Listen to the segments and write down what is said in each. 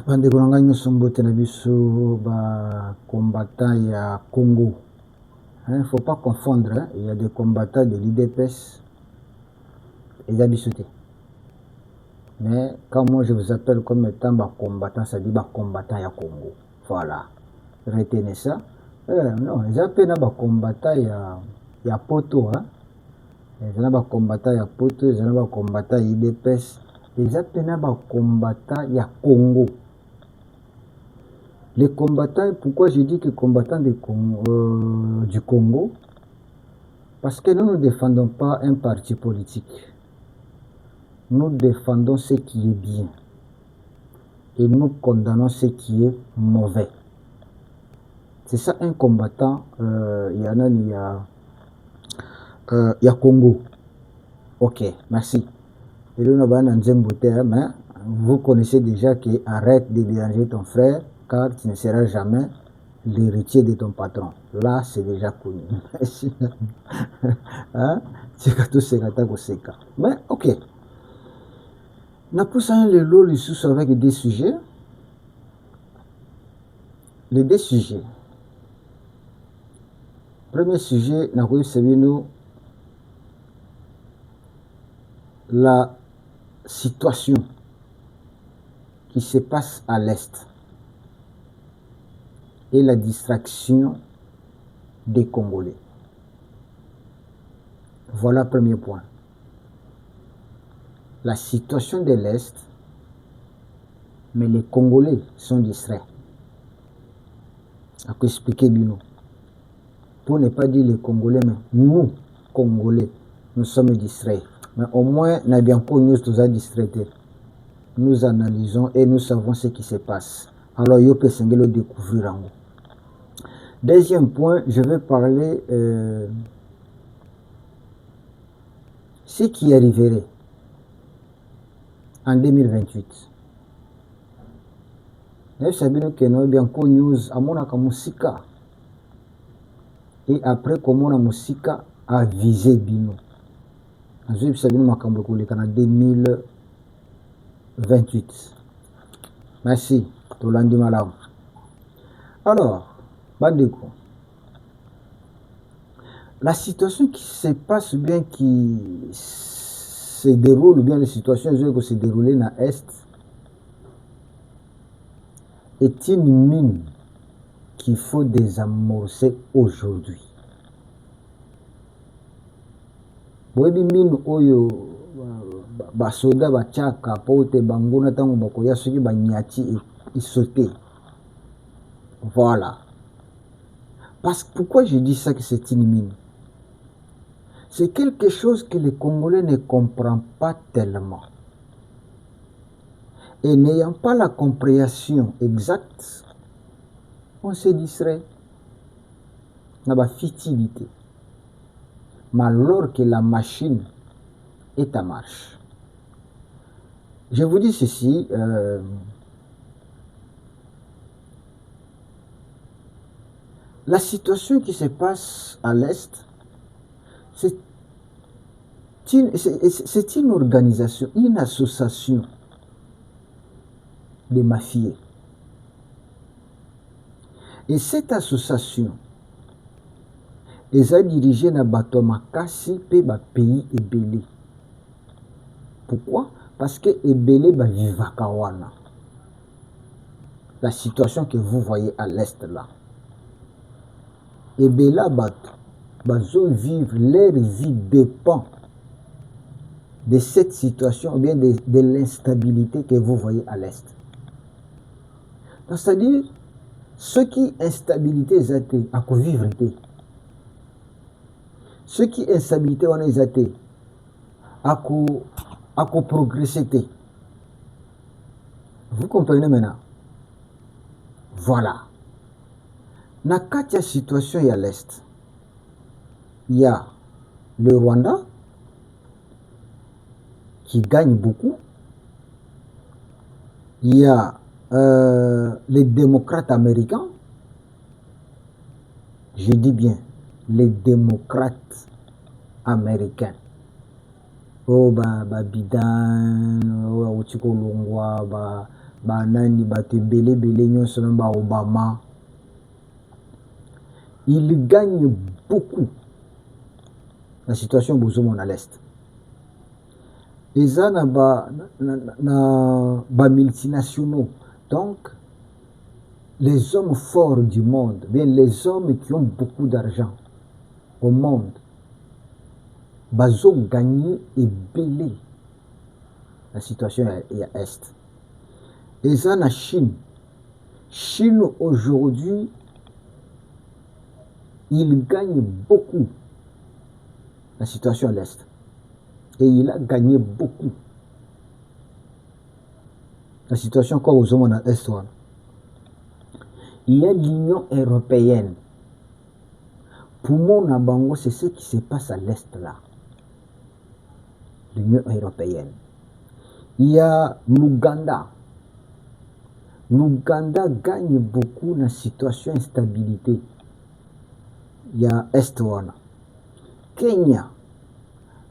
bandeko na ngai nyonso mbote na biso combattant ya Congo. Il ne faut pas confondre, hein. Il y a des combattants de l'IDPS et d'Abisoté. Mais quand moi je vous appelle comme étant combattant, ça dit combattant ya Congo. Voilà. Retenez ça. Non, ils appellent combattant ya Poto. Hein. Ils ont combattant ya Poto, ils ont combattant IDPS. Ils appellent combattant ya Congo. Les combattants, pourquoi je dis que combattants du Congo? Parce que nous ne défendons pas un parti politique. Nous défendons ce qui est bien. Et nous condamnons ce qui est mauvais. C'est ça un combattant, il y a Congo. Ok, merci. Et là, mais vous connaissez déjà que arrête de déranger ton frère, car tu ne seras jamais l'héritier de ton patron. Là, c'est déjà connu. Hein? Mais ok. Nous avons le lot avec des sujets. Les deux sujets. Premier sujet, nous la situation qui se passe à l'Est et la distraction des Congolais. Voilà le premier point. La situation de l'Est, mais les Congolais sont distraits. À quoi expliquer bien? Pour ne pas dire les Congolais, mais nous, Congolais, nous sommes distraits. Mais au moins, nous avons tous distraits. Nous analysons et nous savons ce qui se passe. Alors, il peut le découvrir en haut. Deuxième point, je vais parler ce qui arriverait en 2028. Vous savez que nous avons news à mon musica. Et après, comment la musique a visé Bino. Vous savez que en 2028. Merci. Tolandi Malam. Alors, Bandeko, la situation qui se passe bien, qui se déroule bien, les situations qui se déroulent dans l'Est, est une mine qu'il faut désamorcer aujourd'hui. Boyebi mine oyo basoda bachaka pote banguna tango bakoya soki banyati sauté. Voilà. Parce que pourquoi je dis ça que c'est une mine? C'est quelque chose que les Congolais ne comprennent pas tellement. Et n'ayant pas la compréhension exacte, on se distrait. On a la futilité. Mais alors que la machine est en marche. Je vous dis ceci, la situation qui se passe à l'Est, c'est une organisation, une association de mafieux. Et cette association est dirigée par Bato Makasi et par pays Ebele. Pourquoi? Parce que Ebele va vivre Kawana. La situation que vous voyez à l'Est là. Ebele Bato va vivre, leur vie dépend de cette situation ou bien de l'instabilité que vous voyez à l'Est. C'est-à-dire, ceux qui instabilité zate à vivre, ceux qui instabilité on est zate à progresser. Vous comprenez maintenant? Voilà. Dans la situation à l'Est, il y a le Rwanda qui gagne beaucoup. Il y a les démocrates américains. Je dis bien, les démocrates américains. Oh, Bidan, oh, Longwa, banani bato ebele nyonso na ba Obama, il gagne beaucoup la situation bozomona à l'est. Eza na ba multinationaux, donc les hommes forts du monde, bien les hommes qui ont beaucoup d'argent au monde, bazo gagné ebele la situation à est. Eza na Chine. Chine aujourd'hui, il gagne beaucoup la situation à l'est. Et il a gagné beaucoup la situation comme aux hommes à l'est. Il y a l'Union européenne. Pour mon abango, c'est ce qui se passe à l'est là. L'Union européenne. Il y a l'Ouganda. L'Ouganda gagne beaucoup dans la situation d'instabilité. Il y a Est-Wana. Kenya.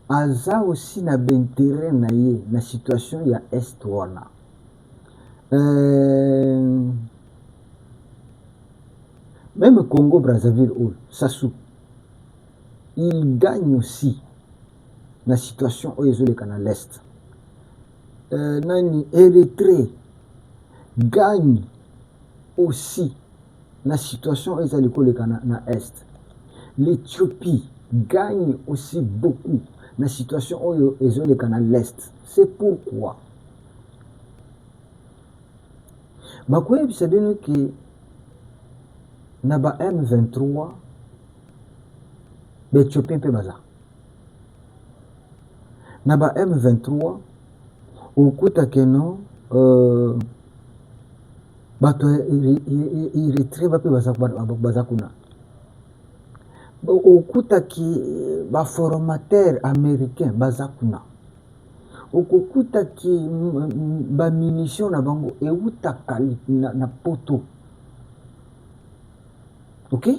Aza aussi na bintérêt na ye na situation il y a Est-Wana. Même Congo Brazzaville, Sassou, il gagne aussi la situation où ils ont à l'est. Nani Érythrée gagne aussi la situation où ils ont à l'est. L'Éthiopie gagne aussi beaucoup la situation où ils ont à l'est. C'est pourquoi Bakoye bisabino que Naba M23 l'Éthiopie peut baza. Naba M23 ukuta keno bato Érythrée bape baza kuna. Ukuta ki ba formateur américain baza kuna. Ukuta ki ba munition na bango euta kali na poto. OK?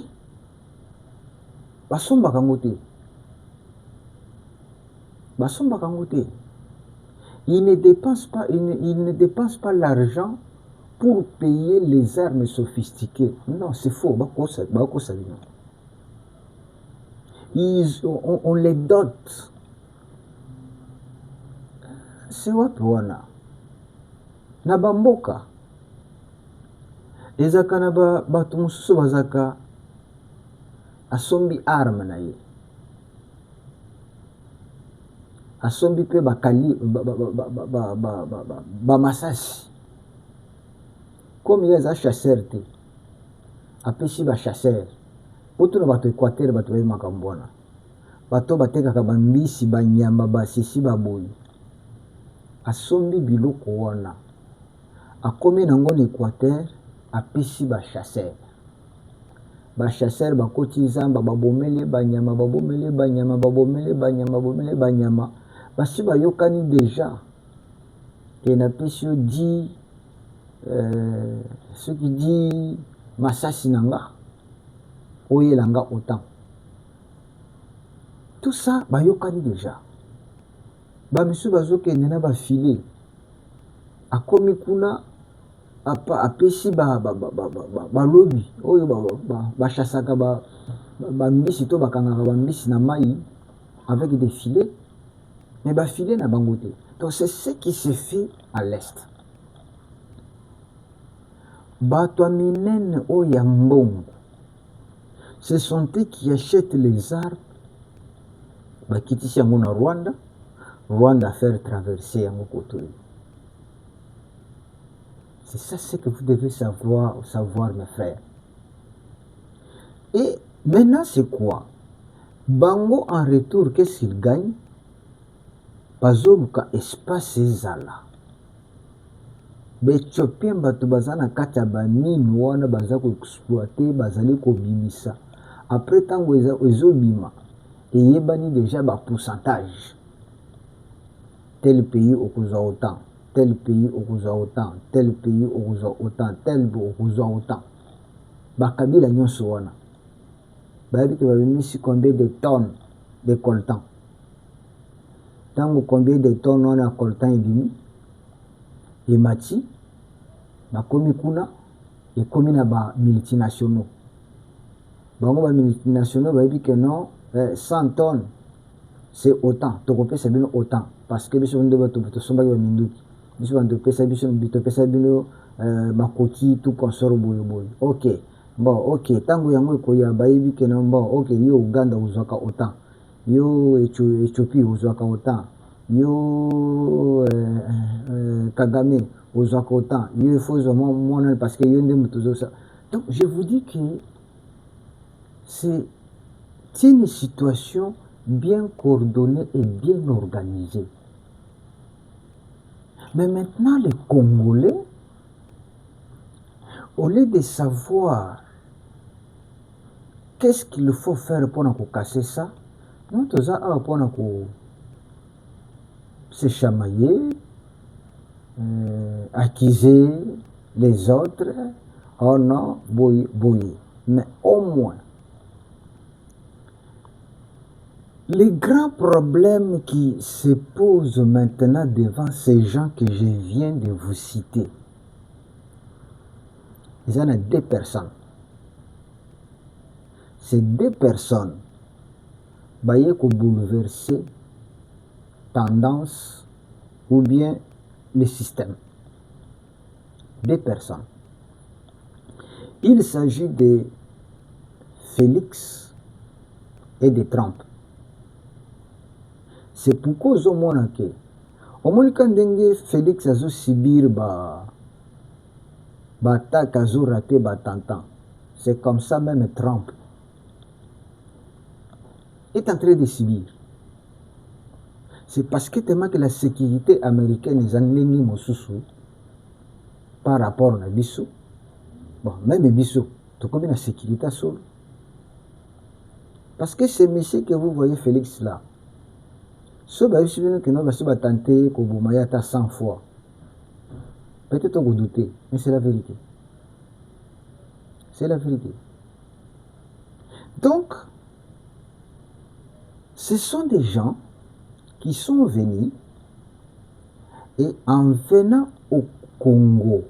Basomba kangote. Basomba kangote. Il ne dépense pas l'argent pour payer les armes sophistiquées. Non, c'est faux. On les dote. C'est what wana. Na bamboka. Ezaka na bato mosusu bazaka asombi arme na ye. Asombi pe bakali ba masasi. Comme il y a un chasseur te. Apesi ba chasseur. Poto na bato Équateur bato ba makambwana. Bato batekaka bambisi banyama basisi baboyi. Asombi biloko wana. Akomi nango na Équateur apesi ba chasseur. Ba chasseur bakoti zamba babomele banyama banyama. Basi bayokani déjà que na pesi dit ce qui dit masasi nanga oyelanga autant. Tout ça bayokani déjà. Ba misu bazoke nena ba filer. Akomi kuna apesi ba lobby oyo ba chassaka ba mbisi to bakangaka ba mbisi na mai avec des filets. Mais ba filet na bangote. Donc c'est ce qui se fait à l'est. Bato minene o yambongo. Ce sont eux qui achètent les armes. Bakitisi yango na Rwanda. Rwanda faire traverser yango kotoyi. C'est ça ce que vous devez savoir mes frères. Et maintenant c'est quoi? Bango en retour, qu'est-ce qu'il gagne? Bazoluka espace ezala. B'Éthiopien bato bazana kati ya banini wana baza ko exploiter bazali ko bimisa. Après tango ezobima eyebani déjà ba pourcentage. Tel pays okozwa autant, tel pays okozwa autant, tel pays okozwa autant, tel pays okozwa autant. Bakabila nyonso wana. Bayebi ke babimisi combien de tonnes de coltan. Tango combien de tonnes on a coltan ebimi et mati bakomi kuna ekomi na ba multinationaux bango ba multinationaux bayebi ke non 100 tonnes c'est autant tokopesa bino autant parce que biso nde bato tosombaki baminduki biso bantu topesa bino makoki tout consort boye ok bon ok ntango yango ekoya bayebi ke non bon ok yo Uganda ozwaka autant yo Ethiopie ozwaka autant yo Kagame ozwaka autant yo il faut vraiment monana parce que yo nde moto ozosa. Donc je vous dis que c'est une situation bien coordonnée et bien organisée. Mais maintenant les Congolais, au lieu de savoir qu'est-ce qu'il faut faire pour casser ça, nous tous pour se chamailler, accuser les autres, oh non, boy. Mais au moins, les grands problèmes qui se posent maintenant devant ces gens que je viens de vous citer, il y en a 2 personnes. Ces 2 personnes, ils ont bouleversé tendance ou bien le système. 2 personnes. Il s'agit de Félix et de Trump. C'est pourquoi au moins quand Félix a subir attaque a raté tentant. C'est comme ça même Trump est en train de subir. C'est parce que tellement que la sécurité américaine est en par rapport à Bissou. Bon, même Bissou, tout comme la sécurité sur. Parce que ce monsieur que vous voyez, Félix là, ce que nous va tenter que vous m'ayez 100 fois. Peut-être que vous doutez, mais c'est la vérité. C'est la vérité. Donc, ce sont des gens qui sont venus et en venant au Congo,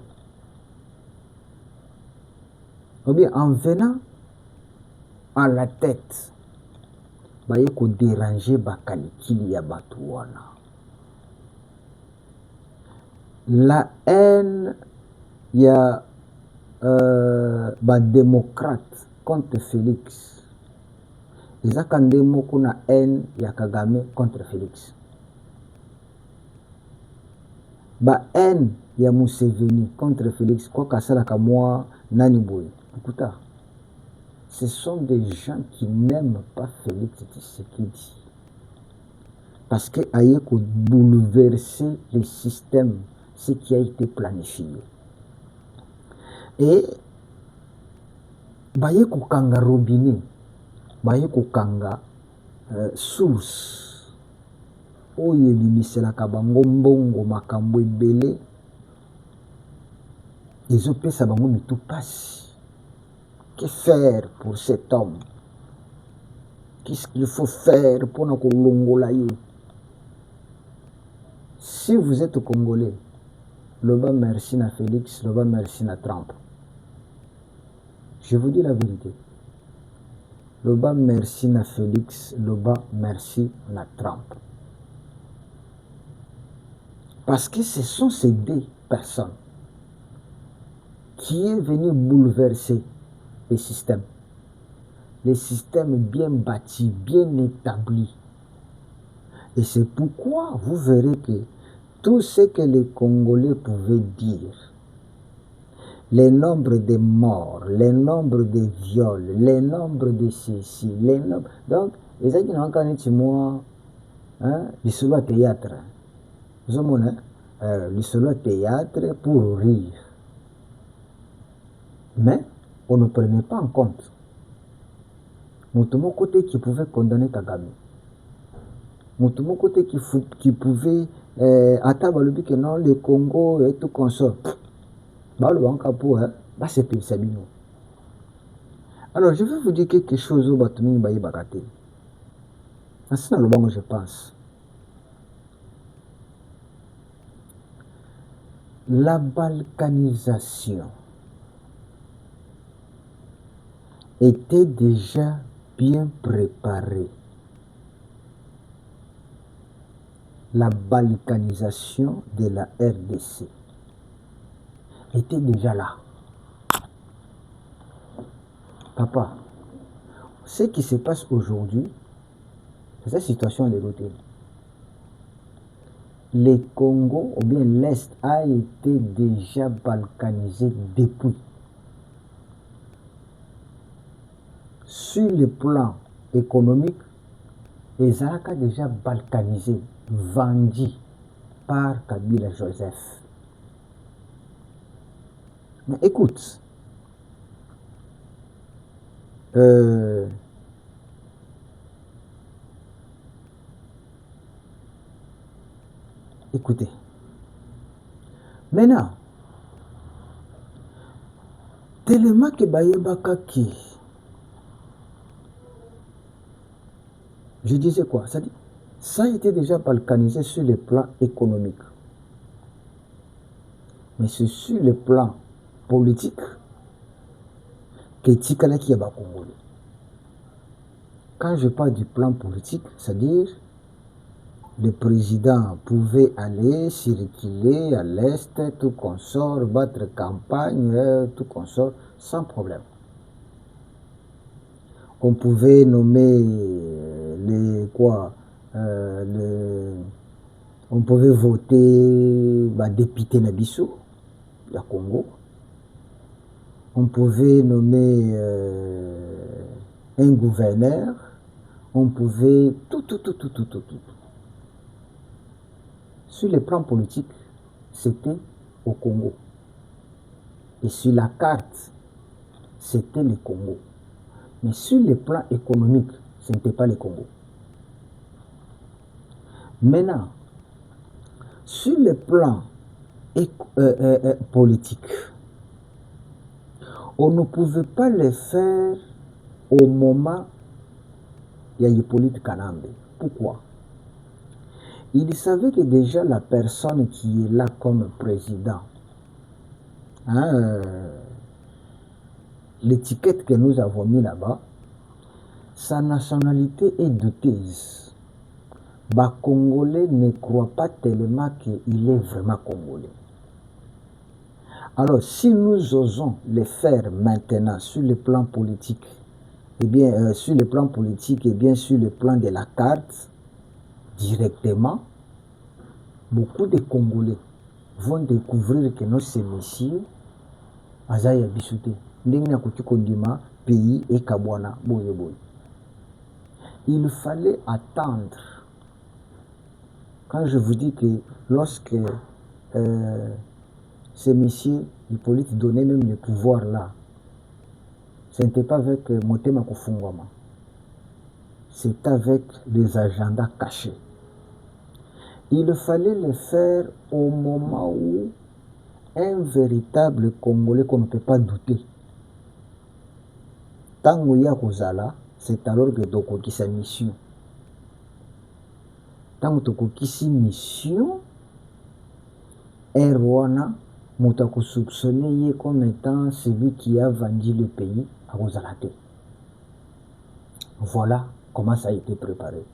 ou bien en venant à la tête, baye ko déranger bakalikili ya batu wana. La haine ya démocrate contre Félix. Ezaka nde moko na haine ya Kagame contre Félix. Ba haine ya Museveni contre Félix kwa kasalaka mwa nani boy. Écoutez, ce sont des gens qui n'aiment pas Félix Tshisekedi. Parce qu'il a bouleversé le système, ce qui a été planifié. Et baye kokanga robinet, baye kokanga source, oyo ebimiselaka bango mbongo makambo ebele, ezopesa bango mitu pasi. Que faire pour cet homme? Qu'est-ce qu'il faut faire pour nous congolayer? Si vous êtes congolais, le bas merci à Félix, le bas merci à Trump. Je vous dis la vérité. Le bas merci à Félix, le bas merci à Trump. Parce que ce sont ces 2 personnes qui est venu bouleverser les systèmes bien bâtis, bien établis. Et c'est pourquoi vous verrez que tout ce que les Congolais pouvaient dire, les nombres de morts, les nombres de viols, les nombres de ceci, les nombres... Donc, les gens qui n'ont qu'à dire moi, ils sont au théâtre. Ils sont au théâtre pour rire. Mais on ne prenait pas en compte. Mon côté qui pouvait condamner Kagame. Mon côté qui pouvait attendre le but que non, le Congo et tout consort. C'est Sabino. Alors je vais vous dire quelque chose au Batumini Baye Bakate. C'est dans le bon, je pense. la balkanisation était déjà bien préparée. La balkanisation de la RDC était déjà là. Papa, ce qui se passe aujourd'hui, c'est cette situation de l'autre. Le Congo, ou bien l'Est, a été déjà balkanisé depuis. Sur le plan économique, les Arabes ont déjà balkanisé, vendu par Kabila Joseph. Mais écoute, écoutez, maintenant, tellement que Bayebaka qui, je disais quoi, ça a été déjà balkanisé sur le plan économique. Mais c'est sur le plan politique que Tikalaki est congolais. Quand je parle du plan politique, c'est-à-dire le président pouvait aller circuler à l'Est, tout consort, battre campagne, tout consort, sans problème. On pouvait nommer on pouvait voter député Nabiso, la Congo. On pouvait nommer un gouverneur. On pouvait tout. Sur le plan politique, c'était au Congo. Et sur la carte, c'était le Congo. Mais sur le plan économique, ce n'était pas le Congo. Maintenant, sur le plan politique, on ne pouvait pas le faire au moment où il y a Hippolyte Kanambe. Pourquoi? Il savait que déjà la personne qui est là comme président, l'étiquette que nous avons mis là-bas, sa nationalité est douteuse. Congolais ne croient pas tellement qu'il est vraiment congolais. Alors, si nous osons le faire maintenant sur le plan politique, sur le plan politique et bien sur le plan de la carte, directement, beaucoup de Congolais vont découvrir que nos messieurs, Azaïa Bissouté, pays et Kabwana, boye. Il fallait attendre. Quand je vous dis que lorsque ces messieurs, Hippolyte donnaient même le pouvoir là, ce n'était pas avec Motema Kofungwama, c'est avec des agendas cachés. Il fallait le faire au moment où un véritable Congolais qu'on ne peut pas douter, Tanguya Kozala, c'est alors que Tokoki sa mission. Tant Tokoki sa mission, Erwana, Moutako soupçonné comme étant celui qui a vendu le pays à Kozalate. Voilà comment ça a été préparé.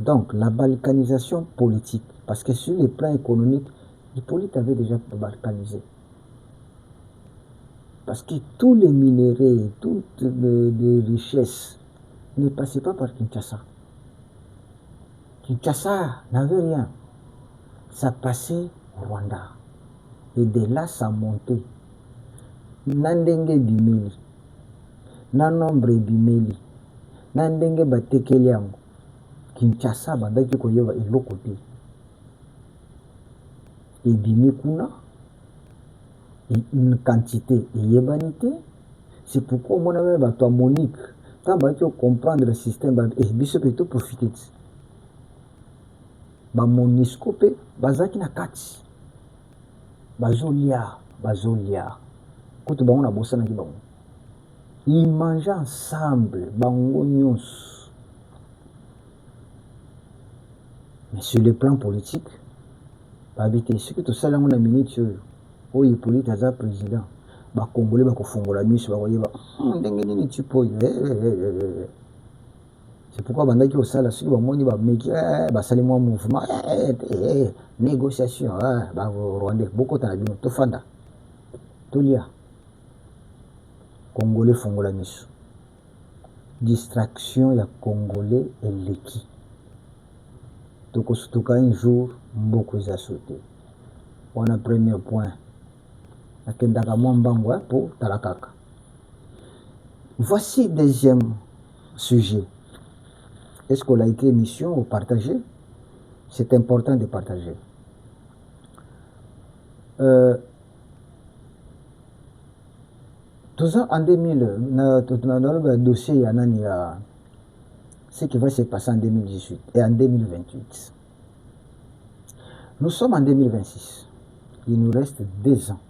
Donc, la balkanisation politique, parce que sur le plan économique, Hippolyte avait déjà balkanisé. Parce que tous les minéraux, toutes les richesses ne passaient pas par Kinshasa. Kinshasa n'avait rien. Ça passait au Rwanda. Et de là, ça montait. Nandenge bimeli. Nanombre bimeli. Nandenge batekeli yango. Kinshasa bandaki koyeba eloko te. Et bimi kuna. Et une quantité yebanité. C'est pourquoi on a même à Monique. Quand on va comprendre le système, et biso peut profiter. Ba Monisco pe bazaki na kati. Bazolia. Quand on a bossé na ki bango. Ils mangent ensemble, bango nyos. Mais sur le plan politique, babité ce que tout ça là on a minute oyo Hippolyte aza président ba congolais ba kofongola miso ba koyeba ndenge nini tipo c'est pourquoi bandaki osala soki bamoni bameki basali mwa mouvement négociation barwandais bokota na bino tofanda tolia congolais fongola miso distraction ya congolais eleki tokosutuka un jour mboko eza sauté wana premier point akendaka mwa mbango po tala kaka. Voici deuxième sujet. Est-ce qu'on a écrit émission ou partagé? C'est important de partager. Tout ça en 2000, dans le dossier, il y a ce qui va se passer en 2018 et en 2028. Nous sommes en 2026. Il nous reste 2 ans.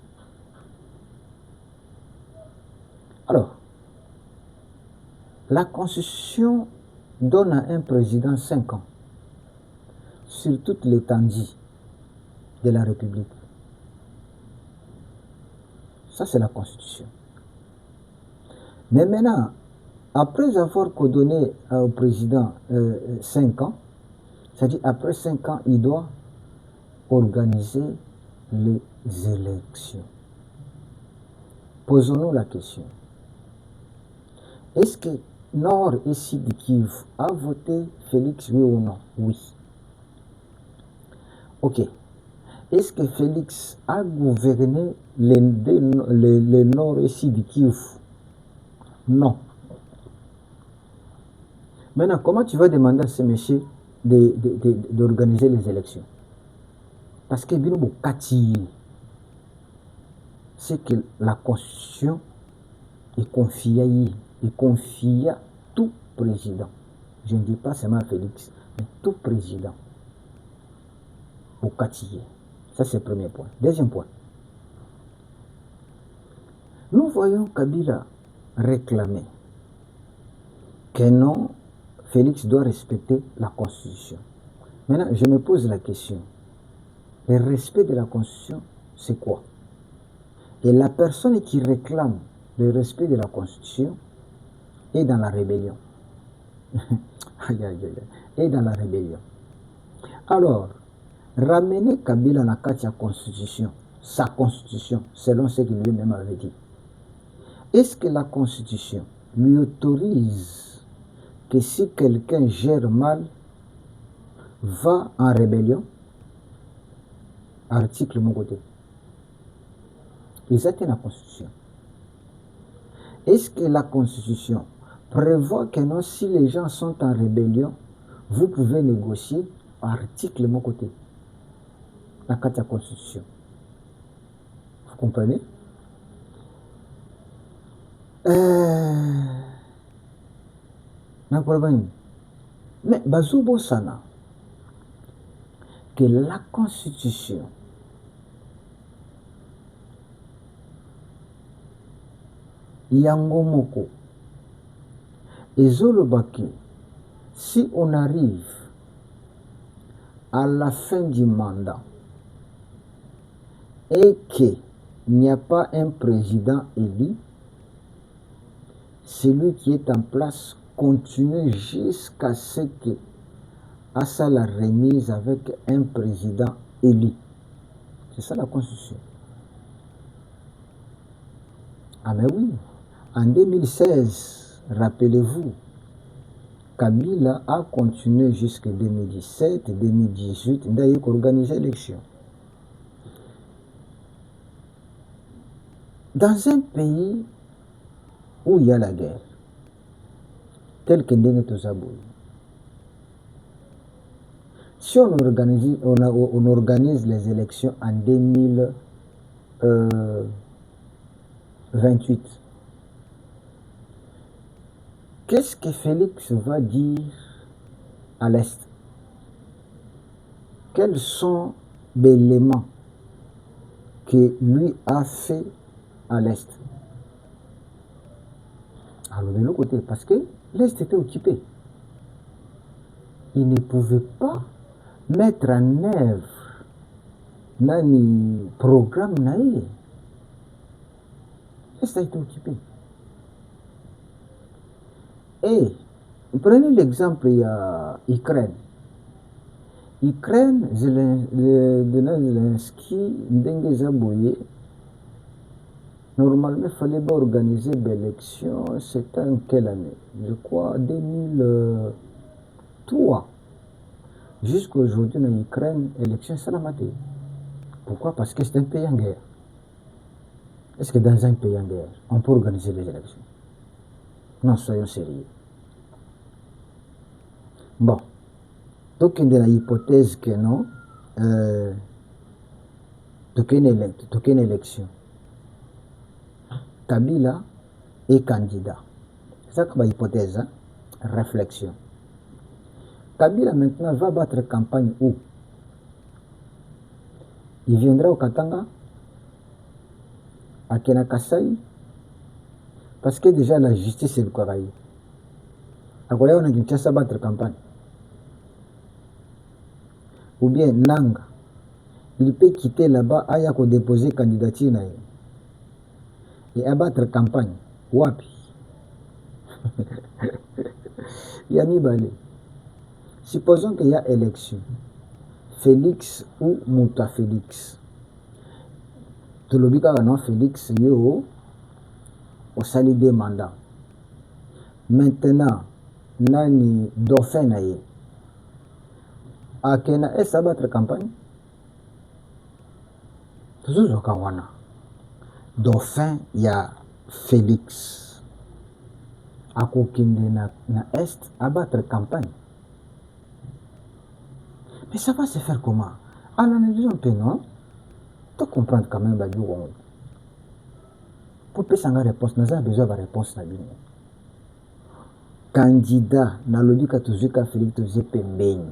Alors, la Constitution donne à un président 5 ans sur toute l'étendue de la République. Ça, c'est la Constitution. Mais maintenant, après avoir donné au président 5 ans, c'est-à-dire après 5 ans, il doit organiser les élections. Posons-nous la question. Est-ce que Nord et Sud Kivu a voté Félix, oui ou non? Oui. Ok. Est-ce que Félix a gouverné les Nord et Sud Kivu? Non. Maintenant, comment tu vas demander à ce monsieur d'organiser les élections? Parce que c'est que la Constitution est confiée à tout président. Je ne dis pas seulement Félix, mais tout président. Au Katiyé. Ça, c'est le premier point. Deuxième point. Nous voyons Kabila réclamer que non, Félix doit respecter la Constitution. Maintenant, je me pose la question. Le respect de la Constitution, c'est quoi? Et la personne qui réclame le respect de la Constitution est dans la rébellion. Est dans la rébellion. Alors, ramener Kabila dans la Constitution, sa Constitution, selon ce qu'il lui-même avait dit. Est-ce que la Constitution lui autorise que si quelqu'un gère mal, va en rébellion? Article mon côté. Ils étaient dans la Constitution. Est-ce que la Constitution prévoit que non, si les gens sont en rébellion, vous pouvez négocier? Article mon côté. La carte de la Constitution. Vous comprenez? Mais Bazoubo Sana, que la Constitution Yango Moko et Zolobaki, si on arrive à la fin du mandat et qu'il n'y a pas un président élu, celui qui est en place continue jusqu'à ce que à ça la remise avec un président élu. C'est ça la Constitution. Ah mais oui, en 2016, rappelez-vous, Kabila a continué jusqu'en 2017, 2018, d'ailleurs organisé l'élection. Dans un pays où il y a la guerre, tel que Ndenetozabou, si on organise les élections en 2028, qu'est-ce que Félix va dire à l'Est? Quels sont les éléments que lui a fait à l'Est? Alors de l'autre côté, parce que l'Est était occupé. Il ne pouvait pas mettre en œuvre nani programme naïe. Et ça a été occupé. Et prenez l'exemple, il y a Ukraine. Ukraine, Zelensky, Ndenge Zaboye, normalement, il fallait organiser l'élection, c'était en quelle année? Je crois 2003. Jusqu'à aujourd'hui, en Ukraine, l'élection, c'est la matinée. Pourquoi? Parce que c'est un pays en guerre. Est-ce que dans un pays en guerre, on peut organiser les élections? Non, soyons sérieux. Bon. Donc, il y a l'hypothèse que non, une élection. Kabila est candidat. C'est ça que l'hypothèse, hein? Réflexion. Kabila maintenant va battre campagne où? Il viendra au Katanga, à Kenakasai, parce que déjà la justice est le Koraï. À quoi on a Kinshasa battre campagne? Ou bien Nanga, il peut quitter là-bas, aya ko déposer candidature et abattre campagne. Wapi? Yami Balé. Supposons qu'il y a élection. Félix ou Mouta Félix. Tout le bika non Félix yo au sali des mandats. Maintenant, nani dauphin naye. Akena est abattre campagne. Toujours au Kawana. Dauphin ya Félix. Akokinde na est abattre campagne. Mais ça va se faire comment? Analysons un peu, non? Tu comprends quand même, pour que ça ait réponse, nous avons besoin de réponse. Candidat, na lobika tuzuka Félix tuze pembeni.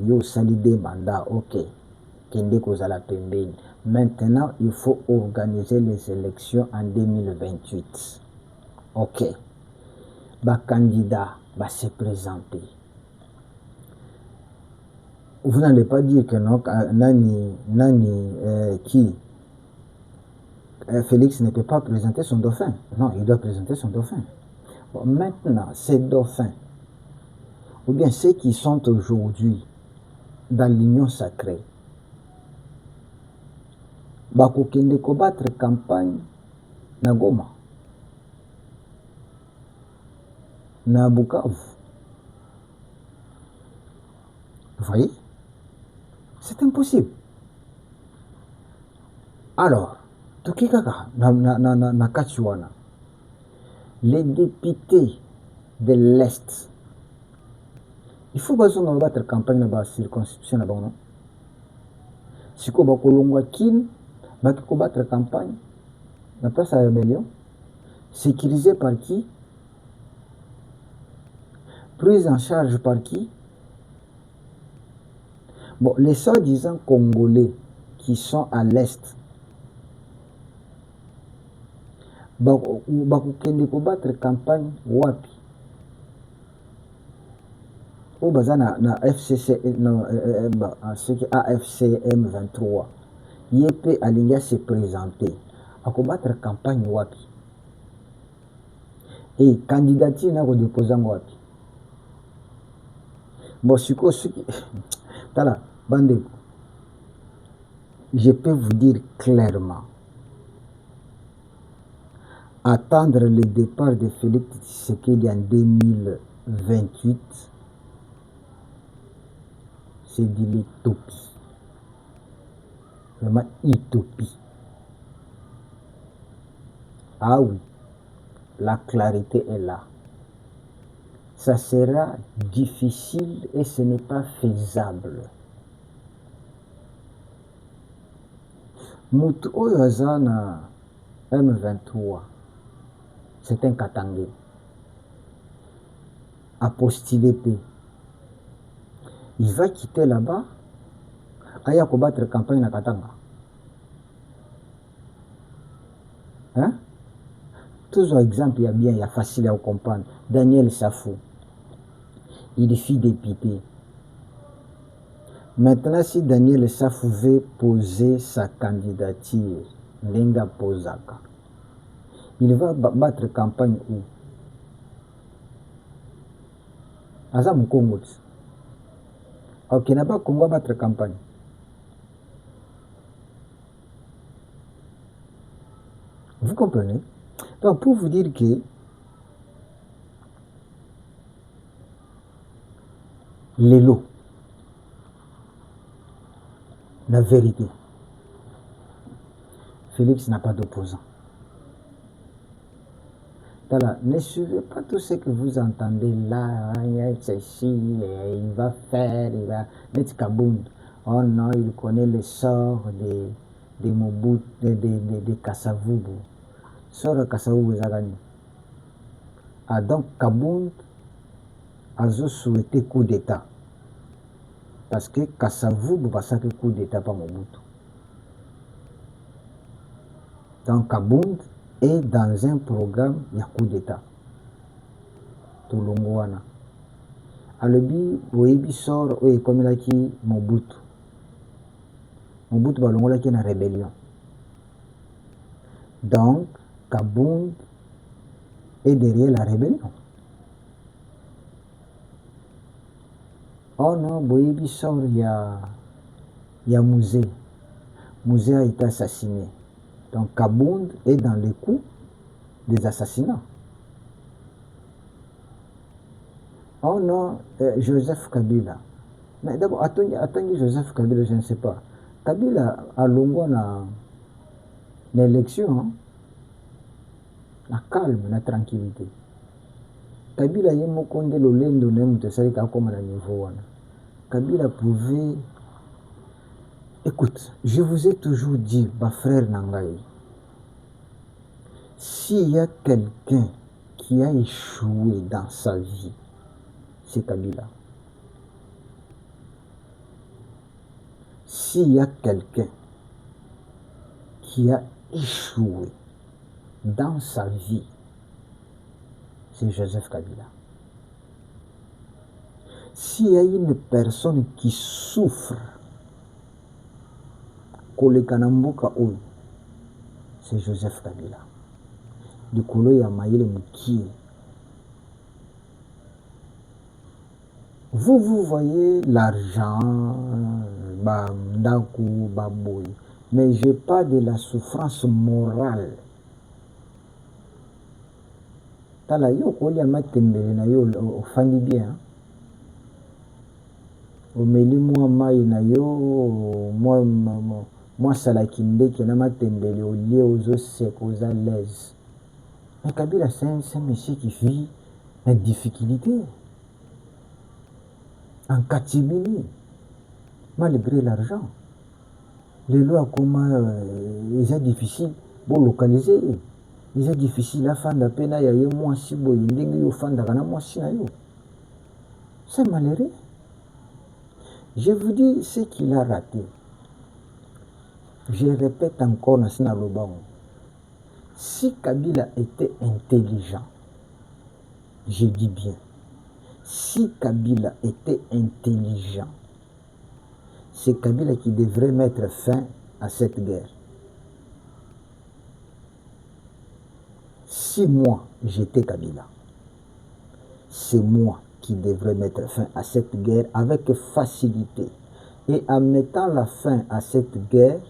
Yo salide mandat, ok. Kende kozala pembeni. Maintenant, il faut organiser les élections en 2028. Ok. Ba candidat va se présenter. Vous n'allez pas dire que non, Félix ne peut pas présenter son dauphin. Non, il doit présenter son dauphin. Bon, maintenant, ces dauphins, ou bien ceux qui sont aujourd'hui dans l'union sacrée, bakokende kobattre campagne na Goma, na Bukavu. Vous voyez? C'est impossible. Alors, tukikaka na Kachiwana, les députés de l'Est, il faut que battre campagne dans la circonscription. Si vous avez kin, vous battre campagne dans la place à la rébellion, sécurisé par qui? Prise en charge par qui? Bon, les soi-disant Congolais qui sont à l'Est, bakokende kobattre campagne wapi? Au bazana na FCC AFCM 23. Yep alinga se présenter. À combattre campagne wapi? Et candidature na ko déposer wapi? Bon, tala bande. Je peux vous dire clairement, attendre le départ de Félix Tshisekedi en 2028, c'est de l'utopie. Vraiment utopie. Ah oui, la clarité est là. Ça sera difficile et ce n'est pas faisable. Mutu oyo azana M23, c'est un Katangé. A postulé P. Il va quitter là-bas, aya combattre campagne na Katanga. Hein? Toujours exemple, il y a bien, il y a facile à comprendre. Daniel Safou, il est député. Maintenant, si Daniel Essaf veut poser sa candidature, Lenga Posaka, il va battre campagne où? Azam Congo. Ok, n'a pas Congo battre campagne. Vous comprenez? Donc, pour vous dire que les lots, la vérité, Félix n'a pas d'opposant. Voilà, ne suivez pas tout ce que vous entendez là, il va faire, il va mettre Kabound. Oh non, il connaît le sort de Mobutu, de Kasavubu. Sort de Kasavubu, Zagani. Ah, donc Kabound a souhaité coup d'État. Parce que Kasavubu va faire coup d'État par Mobutu. Donc Kabound est dans un programme, il y a coup d'État. Tulungwana. Alobi boyebi sort oyo ekomelaki Mobutu. Mobutu balongolaki na rébellion. Donc Kabound est derrière la rébellion. Oh non, boyebi sort il y a Musée. Musée a été assassiné. Donc Kabound est dans les coups des assassinats. Oh non, Joseph Kabila. Mais d'abord, attendez Joseph Kabila, je ne sais pas. Kabila a longo na l'élection, hein? La calme, la tranquillité. Kabila ye mokonde lolendo na mutu asali kakoma na niveau wana. Kabila pouvait... Écoute, je vous ai toujours dit, ma frère Nangaï, s'il y a quelqu'un qui a échoué dans sa vie, c'est Kabila. S'il y a quelqu'un qui a échoué dans sa vie, c'est Joseph Kabila. S'il y a une personne qui souffre, c'est Joseph Kabila. Du coup, il y a Maïle Moukié. Vous voyez l'argent, Bandaku, Baboy, mais je parle de la souffrance morale. Tala yo koli amatembele na yo ofandi bien. Omeli mwa mai na yo mwa salaki ndeke na matembele olie ozo sec oza l'aise. Mais Kabila c'est un monsieur qui vit en difficulté. En catimini, malgré l'argent. Les lois comment ils sont difficiles pour localiser. Ils sont difficiles à faire la peine à y moi si vous c'est malheureux. Je vous dis ce qu'il a raté. Je répète encore dans ce si Kabila était intelligent, je dis bien, si Kabila était intelligent, c'est Kabila qui devrait mettre fin à cette guerre. Si moi, j'étais Kabila, c'est moi qui devrais mettre fin à cette guerre avec facilité. Et en mettant la fin à cette guerre,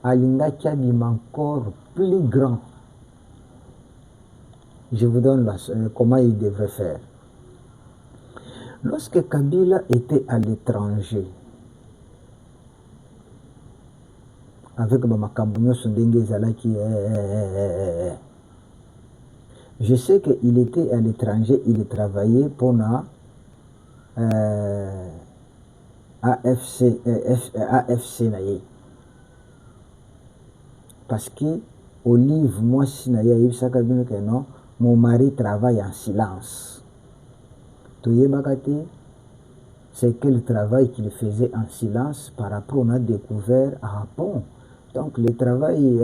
Alinga Kabim encore plus grand. Je vous donne comment il devrait faire. Lorsque Kabila était à l'étranger, avec Makambounyo Sundenge Zalaki, je sais qu'il était à l'étranger, il travaillait pour AFC Naye. Parce que Olive, moi, si Naye, mon mari travaille en silence. C'est quel travail qu'il faisait en silence par rapport on a découvert à Japon. Donc le travail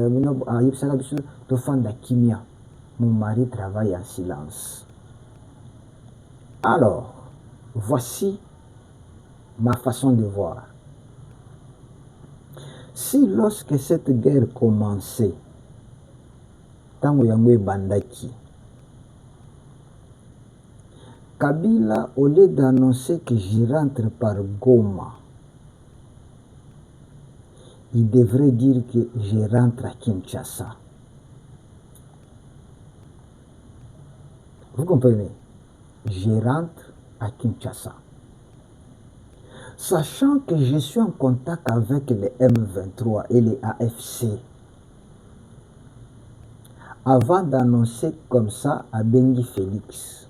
mon mari travaille en silence. Alors, voici ma façon de voir. Si lorsque cette guerre commençait, tango yango ebandaki, Kabila, au lieu d'annoncer que je rentre par Goma, il devrait dire que je rentre à Kinshasa. Vous comprenez? Je rentre à Kinshasa. Sachant que je suis en contact avec les M23 et les AFC, avant d'annoncer comme ça à Bengi Félix,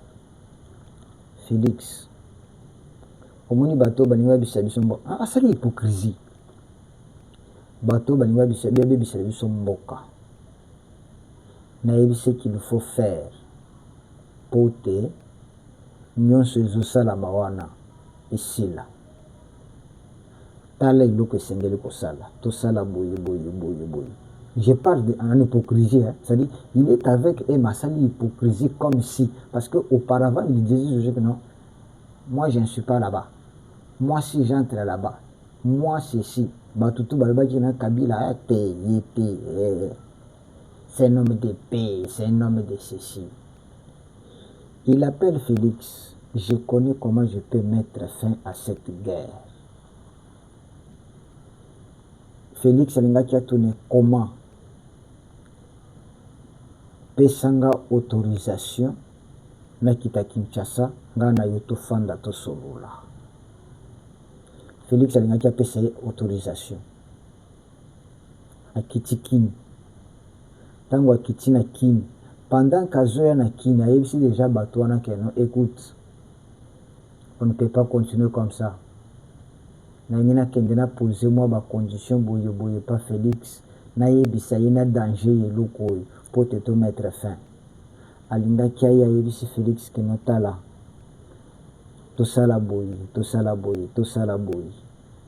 omoni bato balinga bisa biso mboka, asali hypocrisie. Bato balinga bisa biso mboka. Nayebi ce qu'il faut faire pour te nyonso ezosalama wana esila. Tala eloko esengeli kosala, tosala boye. Je parle en hypocrisie, hein. C'est-à-dire, il est avec Masali hypocrisie comme si, parce qu'auparavant, il disait que non, moi je ne suis pas là-bas. Moi si j'entre là-bas, moi ceci, Batutu Balbakina Kabila a payé, c'est un homme de paix, c'est un homme de ceci. Il appelle Félix, je connais comment je peux mettre fin à cette guerre. Félix alingaki atone comment pesanga autorisation nakita Kinshasa ngana yoto fanda to solola. Félix alingaki apesa autorisation akiti Kini. Tango akiti na Kini, pendant qu'azoya na Kini, ayebisi déjà bato wana que non, écoute, on ne peut pas continuer comme ça. Nangina kendena poser moi ba condition boye pas Félix na yebisa yena danger yeloko pour te mettre fin. Alinga kia yebisi Félix que notala tosala boye.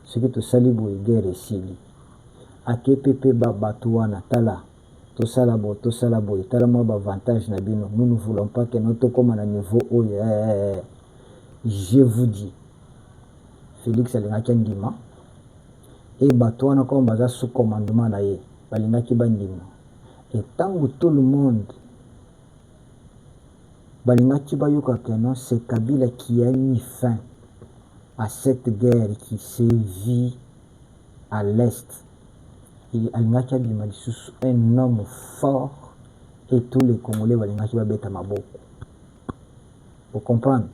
Ce que tosali boye guerre esili. Akepepe ba bato wana tala tosala boye tala moi ba avantage na bino. Nous ne voulons pas que notre comme à niveau oyo. Je vous dis Félix alingaki ndima et bato wana comme baza sous commandement na ye balingaki bandima et tango tout le monde balingaki bayoka que non, c'est Kabila qui a mis fin à cette guerre qui sévit à l'est. Il alingaki abima lisusu un homme fort et tous les Congolais balingaki babeta maboko. Vous comprenez?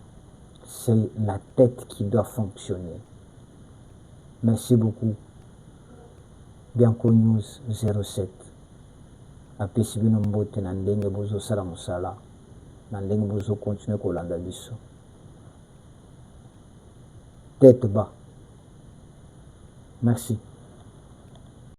C'est la tête qui doit fonctionner. Merci beaucoup. Bianco News 07. Apesi bino mbote na ndenge bozo sala mosala. Na ndenge bozo continuer kolanda biso. Tête bas. Merci.